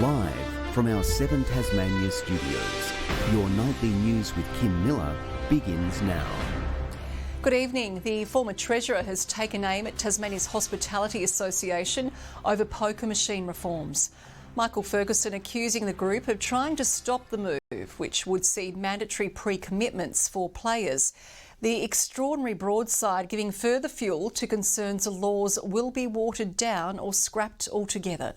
Live from our 7 Tasmania studios, your nightly news with Kim Miller begins now. Good evening. The former Treasurer has taken aim at Tasmania's Hospitality Association over poker machine reforms. Michael Ferguson accusing the group of trying to stop the move, which would see mandatory pre-commitments for players. The extraordinary broadside giving further fuel to concerns the laws will be watered down or scrapped altogether.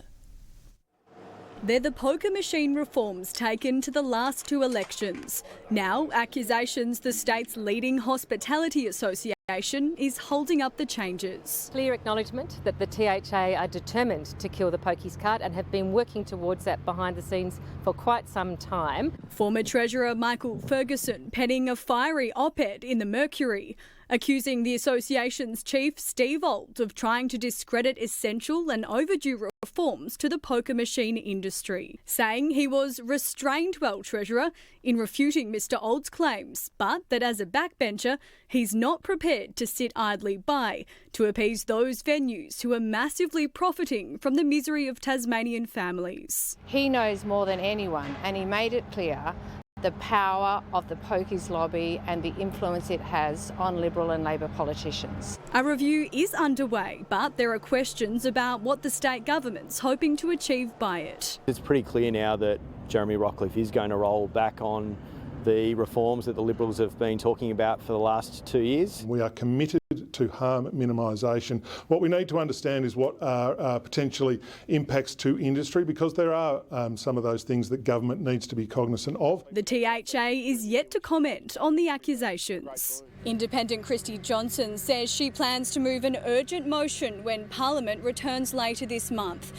They're the poker machine reforms taken to the last 2 elections. Now, accusations the state's leading hospitality association is holding up the changes. Clear acknowledgement that the THA are determined to kill the pokies cart and have been working towards that behind the scenes for quite some time. Former Treasurer Michael Ferguson penning a fiery op-ed in the Mercury, accusing the association's chief, Steve Auld, of trying to discredit essential and overdue reforms to the poker machine industry, saying he was restrained well, Treasurer, in refuting Mr Auld's claims, but that as a backbencher, he's not prepared to sit idly by to appease those venues who are massively profiting from the misery of Tasmanian families. He knows more than anyone, and he made it clear the power of the pokies lobby and the influence it has on Liberal and Labor politicians. A review is underway, but there are questions about what the state government's hoping to achieve by it. It's pretty clear now that Jeremy Rockcliffe is going to roll back on the reforms that the Liberals have been talking about for the last 2 years. We are committed to harm minimisation. What we need to understand is what are potentially impacts to industry, because there are some of those things that government needs to be cognisant of. The THA is yet to comment on the accusations. Independent Christy Johnson says she plans to move an urgent motion when Parliament returns later this month.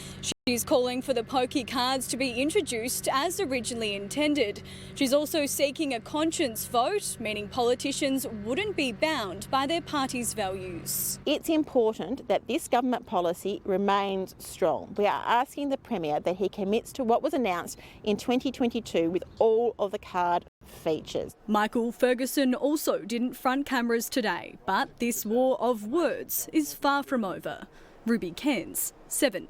She's calling for the pokey cards to be introduced as originally intended. She's also seeking a conscience vote, meaning politicians wouldn't be bound by their party's values. It's important that this government policy remains strong. We are asking the Premier that he commits to what was announced in 2022 with all of the card features. Michael Ferguson also didn't front cameras today, but this war of words is far from over. Ruby Cairns, 7